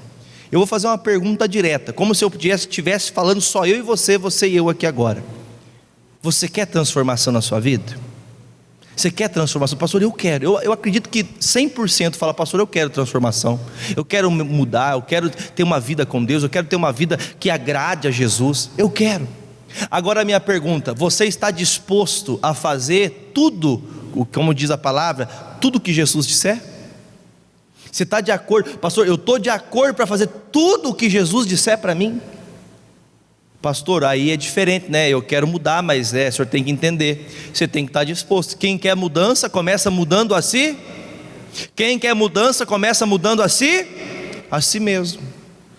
Eu vou fazer uma pergunta direta, como se eu estivesse falando só eu e você e eu aqui agora. Você quer transformação na sua vida? Você quer transformação? Pastor, eu quero. Eu acredito que 100% fala, pastor, eu quero transformação. Eu quero mudar, eu quero ter uma vida com Deus, eu quero ter uma vida que agrade a Jesus. Eu quero. Agora a minha pergunta, você está disposto a fazer tudo, como diz a palavra, tudo que Jesus disser? Você está de acordo? Pastor, eu estou de acordo para fazer tudo o que Jesus disser para mim? Pastor, aí é diferente, né? Eu quero mudar, mas o senhor tem que entender, você tem que estar disposto. Quem quer mudança, começa mudando a si. Quem quer mudança, começa mudando a si mesmo.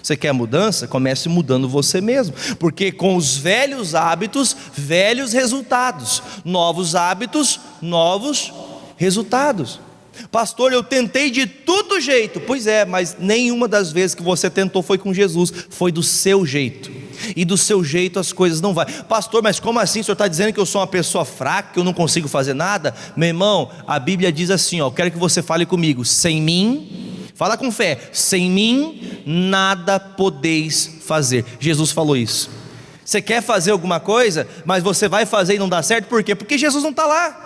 Você quer mudança? Comece mudando você mesmo, porque com os velhos hábitos, velhos resultados. Novos hábitos, novos resultados. Pastor, eu tentei de todo jeito. Pois é, mas nenhuma das vezes que você tentou foi com Jesus, foi do seu jeito, e do seu jeito as coisas não vão. Pastor, mas como assim? O senhor está dizendo que eu sou uma pessoa fraca, que eu não consigo fazer nada? Meu irmão, a Bíblia diz assim, ó, eu quero que você fale comigo, sem mim, fala com fé, sem mim nada podeis fazer. Jesus falou isso. Você quer fazer alguma coisa, mas você vai fazer e não dá certo, por quê? Porque Jesus não está lá.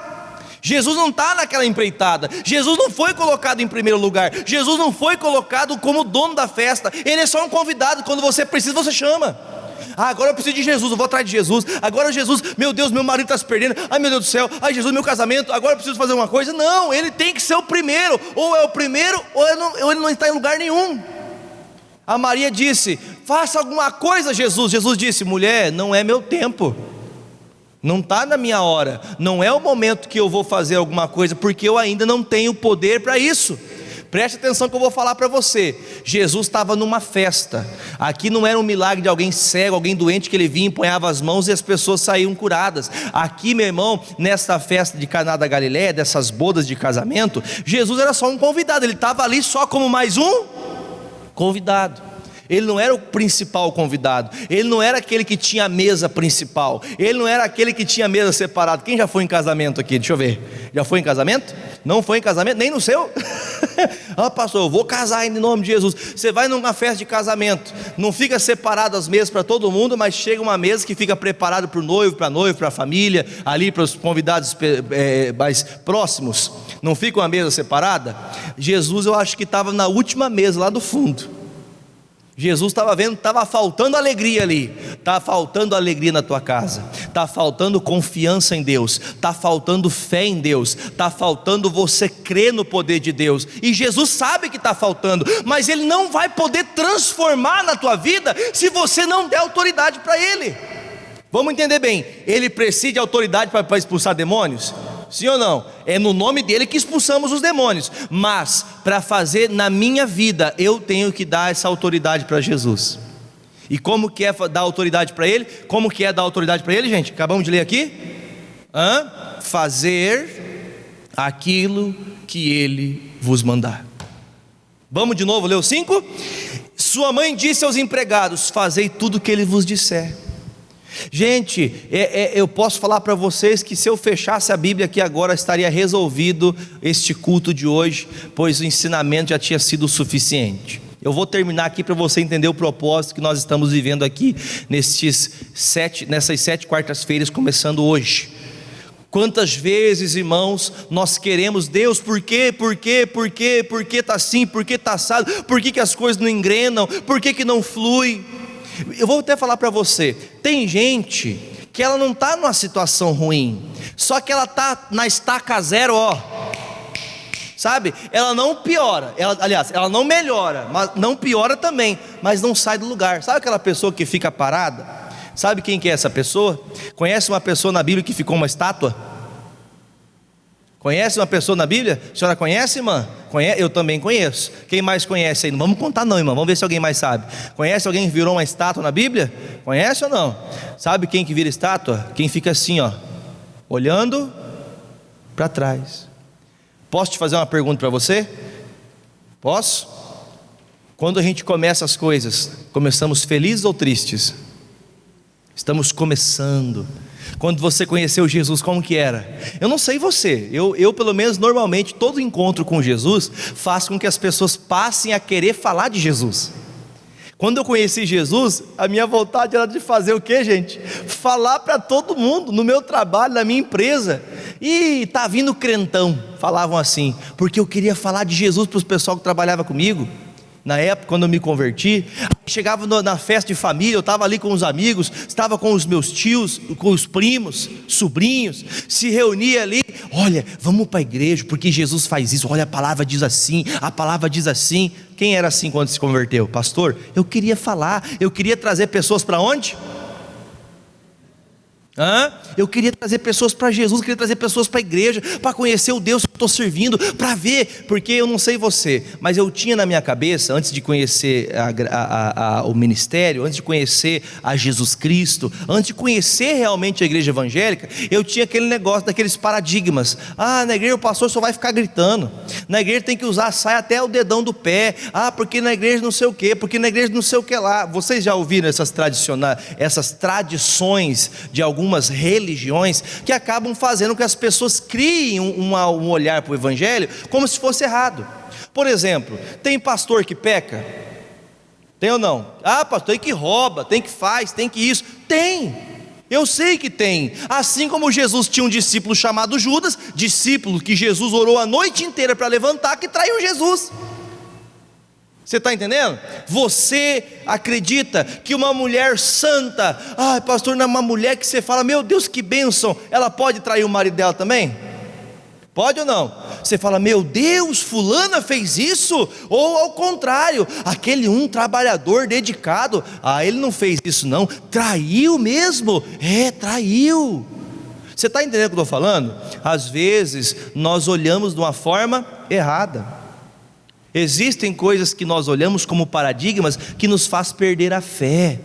Jesus não está naquela empreitada, Jesus não foi colocado em primeiro lugar, Jesus não foi colocado como dono da festa, Ele é só um convidado. Quando você precisa, você chama. Agora eu preciso de Jesus, eu vou atrás de Jesus. Agora Jesus, meu Deus, meu marido está se perdendo. Ai meu Deus do céu, ai Jesus, meu casamento. Agora eu preciso fazer uma coisa. Não, Ele tem que ser o primeiro. Ou é o primeiro, ou Ele não está em lugar nenhum. A Maria disse, faça alguma coisa Jesus. Jesus disse, mulher, não é meu tempo, não está na minha hora, não é o momento que eu vou fazer alguma coisa, porque eu ainda não tenho poder para isso. Preste atenção que eu vou falar para você. Jesus estava numa festa. Aqui não era um milagre de alguém cego, alguém doente, que ele vinha, empunhava as mãos e as pessoas saíam curadas. Aqui, meu irmão, nesta festa de Caná da Galileia, dessas bodas de casamento, Jesus era só um convidado. Ele estava ali só como mais um convidado. Ele não era o principal convidado, ele não era aquele que tinha a mesa principal, ele não era aquele que tinha a mesa separada. Quem já foi em casamento aqui? Deixa eu ver. Já foi em casamento? Não foi em casamento? Nem no seu? Pastor, eu vou casar em nome de Jesus. Você vai numa festa de casamento, não fica separado as mesas para todo mundo, mas chega uma mesa que fica preparada para o noivo, para a família, ali para os convidados mais próximos. Não fica uma mesa separada? Jesus, eu acho que estava na última mesa lá do fundo. Jesus estava vendo, estava faltando alegria ali. Está faltando alegria na tua casa, está faltando confiança em Deus, está faltando fé em Deus, está faltando você crer no poder de Deus. E Jesus sabe que está faltando, mas Ele não vai poder transformar na tua vida se você não der autoridade para Ele. Vamos entender bem, Ele precisa de autoridade para expulsar demônios? Sim ou não? É no nome dele que expulsamos os demônios. Mas para fazer na minha vida, eu tenho que dar essa autoridade para Jesus. E como que é dar autoridade para Ele? Como que é dar autoridade para Ele, gente? Acabamos de ler aqui. Fazer aquilo que Ele vos mandar. Vamos de novo ler o 5? Sua mãe disse aos empregados, fazei tudo o que Ele vos disser. Gente, eu posso falar para vocês que se eu fechasse a Bíblia aqui agora, estaria resolvido este culto de hoje, pois o ensinamento já tinha sido o suficiente. Eu vou terminar aqui para você entender o propósito que nós estamos vivendo aqui nessas 7 quartas-feiras, começando hoje. Quantas vezes, irmãos, nós queremos Deus, por quê está assim, por que está assado, por que as coisas não engrenam, por que não flui? Eu vou até falar para você, tem gente que ela não está numa situação ruim, só que ela está na estaca zero, sabe? Ela não piora, ela não melhora, mas não piora também, mas não sai do lugar. Sabe aquela pessoa que fica parada? Sabe quem que é essa pessoa? Conhece uma pessoa na Bíblia que ficou uma estátua? Conhece uma pessoa na Bíblia? A senhora conhece, irmã? Eu também conheço. Quem mais conhece aí? Não vamos contar não, irmã, vamos ver se alguém mais sabe. Conhece alguém que virou uma estátua na Bíblia? Conhece ou não? Sabe quem que vira estátua? Quem fica assim, olhando para trás. Posso te fazer uma pergunta para você? Posso? Quando a gente começa as coisas, começamos felizes ou tristes? Estamos começando. Quando você conheceu Jesus, como que era? Eu não sei você, eu pelo menos normalmente, todo encontro com Jesus faz com que as pessoas passem a querer falar de Jesus. Quando eu conheci Jesus, a minha vontade era de fazer o que, gente? Falar para todo mundo, no meu trabalho, na minha empresa. E tá vindo crentão, falavam assim, porque eu queria falar de Jesus para os pessoal que trabalhava comigo. Na época, quando eu me converti, chegava na festa de família, eu estava ali com os amigos, estava com os meus tios, com os primos, sobrinhos, se reunia ali, olha, vamos para a igreja, porque Jesus faz isso, olha, a palavra diz assim, a palavra diz assim. Quem era assim quando se converteu? Pastor, eu queria falar, eu queria trazer pessoas para onde? Eu queria trazer pessoas para Jesus, queria trazer pessoas para a igreja, para conhecer o Deus que eu estou servindo, para ver, porque eu não sei você, mas eu tinha na minha cabeça, antes de conhecer o ministério, antes de conhecer a Jesus Cristo, antes de conhecer realmente a igreja evangélica, eu tinha aquele negócio, daqueles paradigmas. Na igreja o pastor só vai ficar gritando, na igreja tem que usar a saia até o dedão do pé, porque na igreja não sei o que, porque na igreja não sei o que lá. Vocês já ouviram essas tradições de algumas religiões que acabam fazendo com que as pessoas criem um olhar para o evangelho como se fosse errado. Por exemplo, tem pastor que peca? Tem ou não? Pastor, tem que rouba, tem que faz, tem que isso. Tem, eu sei que tem. Assim como Jesus tinha um discípulo chamado Judas, discípulo que Jesus orou a noite inteira para levantar, que traiu Jesus. Você está entendendo? Você acredita que uma mulher santa, pastor, não é uma mulher que você fala, meu Deus, que bênção, ela pode trair o marido dela também? Pode ou não? Você fala, meu Deus, fulana fez isso? Ou ao contrário, aquele trabalhador dedicado, ele não fez isso não, traiu mesmo? Traiu. Você está entendendo o que eu estou falando? Às vezes nós olhamos de uma forma errada. Existem coisas que nós olhamos como paradigmas que nos faz perder a fé.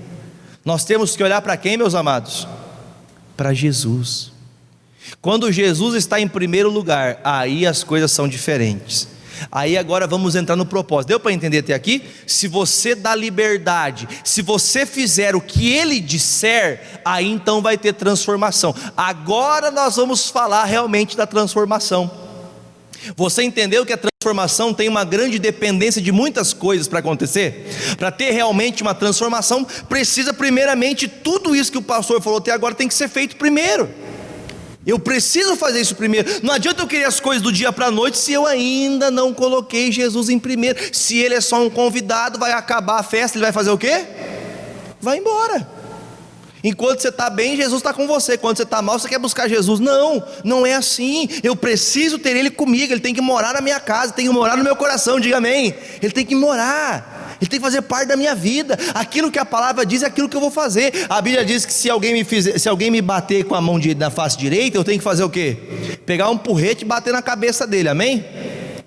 Nós temos que olhar para quem, meus amados? Para Jesus. Quando Jesus está em primeiro lugar, aí as coisas são diferentes. Aí agora vamos entrar no propósito. Deu para entender até aqui? Se você dá liberdade, se você fizer o que Ele disser, aí então vai ter transformação. Agora nós vamos falar realmente da transformação. Você entendeu que a transformação tem uma grande dependência de muitas coisas para acontecer? Para ter realmente uma transformação, precisa primeiramente, tudo isso que o pastor falou até agora tem que ser feito primeiro. Eu preciso fazer isso primeiro. Não adianta eu querer as coisas do dia para a noite se eu ainda não coloquei Jesus em primeiro. Se Ele é só um convidado, vai acabar a festa, Ele vai fazer o quê? Vai embora. Enquanto você está bem, Jesus está com você. Quando você está mal, você quer buscar Jesus. Não, não é assim. Eu preciso ter Ele comigo. Ele tem que morar na minha casa, tem que morar no meu coração. Diga amém. Ele tem que morar, Ele tem que fazer parte da minha vida. Aquilo que a palavra diz é aquilo que eu vou fazer. A Bíblia diz que se alguém me bater com a mão na face direita, eu tenho que fazer o quê? Pegar um porrete e bater na cabeça dele, amém?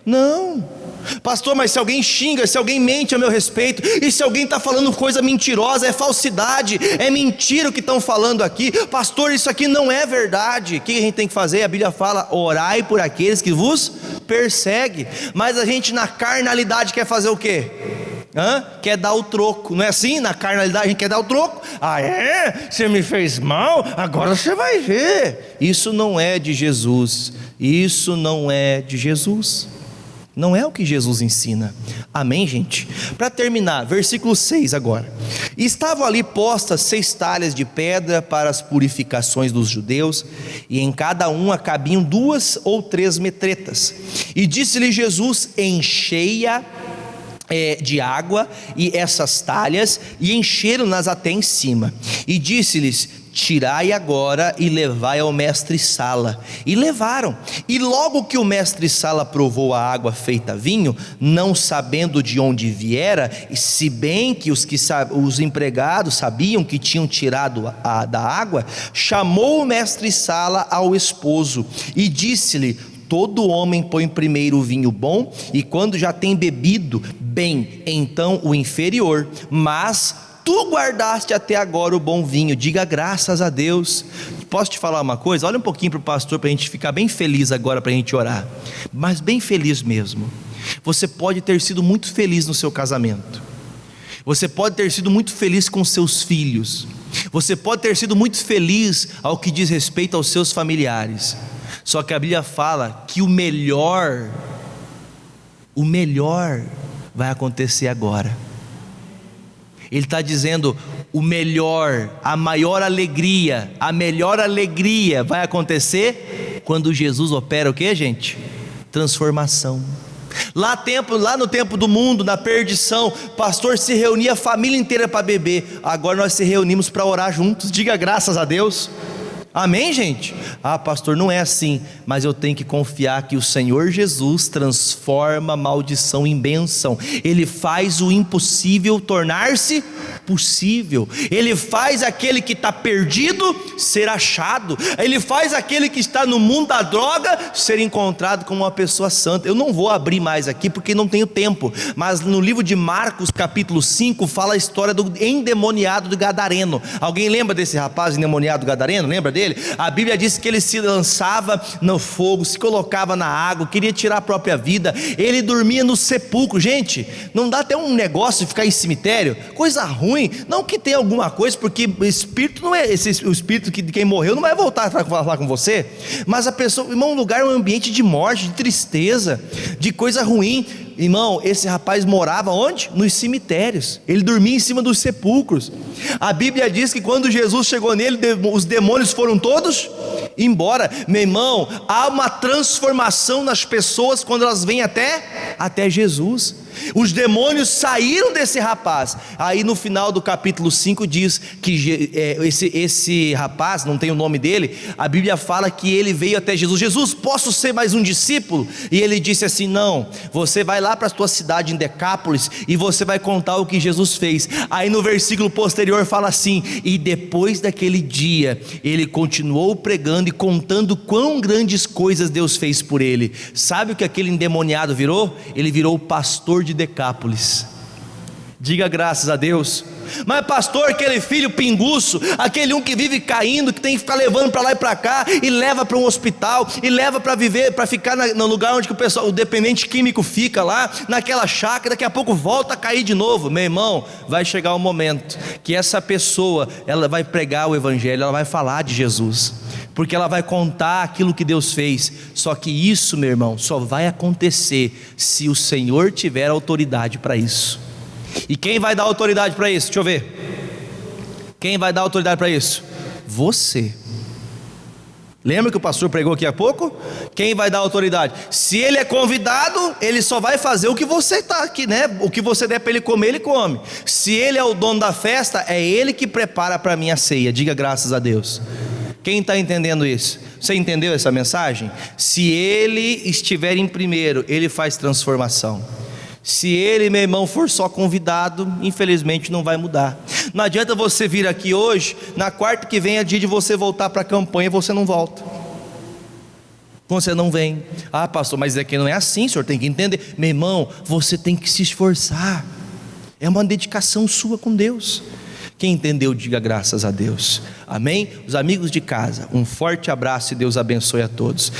Não. Pastor, mas se alguém xinga, se alguém mente a meu respeito, e se alguém está falando coisa mentirosa, é falsidade, é mentira o que estão falando aqui, pastor, isso aqui não é verdade, o que a gente tem que fazer? A Bíblia fala, orai por aqueles que vos perseguem, mas a gente na carnalidade quer fazer o quê? Quer dar o troco, não é assim? Na carnalidade a gente quer dar o troco. Você me fez mal, agora você vai ver. Isso não é de Jesus, isso não é de Jesus. Não é o que Jesus ensina. Amém, gente? Para terminar, versículo 6 agora. Estavam ali postas 6 talhas de pedra para as purificações dos judeus, e em cada uma cabiam 2 ou 3 metretas. E disse-lhe Jesus: enchei-a de água e essas talhas, e encheram-nas até em cima. E disse-lhes: tirai agora e levai ao mestre-sala. E levaram. E logo que o mestre-sala provou a água feita vinho, não sabendo de onde viera, e se bem que os empregados sabiam que tinham tirado da água, chamou o mestre-sala ao esposo e disse-lhe: todo homem põe primeiro o vinho bom, e quando já tem bebido bem, então o inferior, mas tu guardaste até agora o bom vinho. Diga graças a Deus. Posso te falar uma coisa? Olha um pouquinho para o pastor, para a gente ficar bem feliz agora, para a gente orar, mas bem feliz mesmo. Você pode ter sido muito feliz no seu casamento, você pode ter sido muito feliz com seus filhos, você pode ter sido muito feliz ao que diz respeito aos seus familiares. Só que a Bíblia fala que o melhor vai acontecer agora. Ele está dizendo: o melhor, a melhor alegria vai acontecer quando Jesus opera o que, gente? Transformação. Lá no tempo do mundo, na perdição, pastor se reunia a família inteira para beber. Agora nós se reunimos para orar juntos. Diga graças a Deus. Amém, gente? Ah, pastor, não é assim, mas eu tenho que confiar que o Senhor Jesus transforma a maldição em bênção. Ele faz o impossível tornar-se possível. Ele faz aquele que está perdido ser achado. Ele faz aquele que está no mundo da droga ser encontrado como uma pessoa santa. Eu não vou abrir mais aqui porque não tenho tempo, mas no livro de Marcos capítulo 5 fala a história do endemoniado do Gadareno. Alguém lembra desse rapaz endemoniado do Gadareno? Lembra dele? A Bíblia diz que ele se lançava no fogo, se colocava na água, queria tirar a própria vida. Ele dormia no sepulcro. Gente, não dá até um negócio de ficar em cemitério? Coisa ruim. Não que tenha alguma coisa, porque o espírito não é o espírito de quem morreu não vai voltar para falar com você. Mas a pessoa, irmão, um lugar, um ambiente de morte, de tristeza, de coisa ruim. Irmão, esse rapaz morava onde? Nos cemitérios. Ele dormia em cima dos sepulcros. A Bíblia diz que quando Jesus chegou nele, os demônios foram todos embora. Meu irmão, há uma transformação nas pessoas quando elas vêm até Jesus. Os demônios saíram desse rapaz. Aí no final do capítulo 5 diz que esse rapaz, não tem o nome dele, a Bíblia fala que ele veio até Jesus: Jesus, posso ser mais um discípulo? E ele disse assim: não, você vai lá para a tua cidade em Decápolis e você vai contar o que Jesus fez. Aí no versículo posterior fala assim: e depois daquele dia ele continuou pregando e contando quão grandes coisas Deus fez por ele. Sabe o que aquele endemoniado virou? Ele virou o pastor de Decápolis. Diga graças a Deus. Mas pastor, aquele filho pinguço, aquele que vive caindo, que tem que ficar levando para lá e para cá, e leva para um hospital, e leva para viver, para ficar no lugar onde o dependente químico fica lá, naquela chácara, daqui a pouco volta a cair de novo. Meu irmão, vai chegar um momento que essa pessoa, ela vai pregar o evangelho, ela vai falar de Jesus, porque ela vai contar aquilo que Deus fez. Só que isso, meu irmão, só vai acontecer se o Senhor tiver autoridade para isso. E quem vai dar autoridade para isso? Deixa eu ver. Quem vai dar autoridade para isso? Você. Lembra que o pastor pregou aqui há pouco? Quem vai dar autoridade? Se ele é convidado, ele só vai fazer o que você está aqui, né? O que você der para ele comer, ele come. Se ele é o dono da festa, é ele que prepara para mim a ceia. Diga graças a Deus. Quem está entendendo isso? Você entendeu essa mensagem? Se ele estiver em primeiro, ele faz transformação. Se ele, meu irmão, for só convidado, infelizmente não vai mudar. Não adianta você vir aqui hoje, na quarta que vem é dia de você voltar para a campanha, você não volta. Você não vem. Ah, pastor, mas aqui não é assim, o senhor tem que entender. Meu irmão, você tem que se esforçar. É uma dedicação sua com Deus. Quem entendeu, diga graças a Deus. Amém? Os amigos de casa, um forte abraço e Deus abençoe a todos.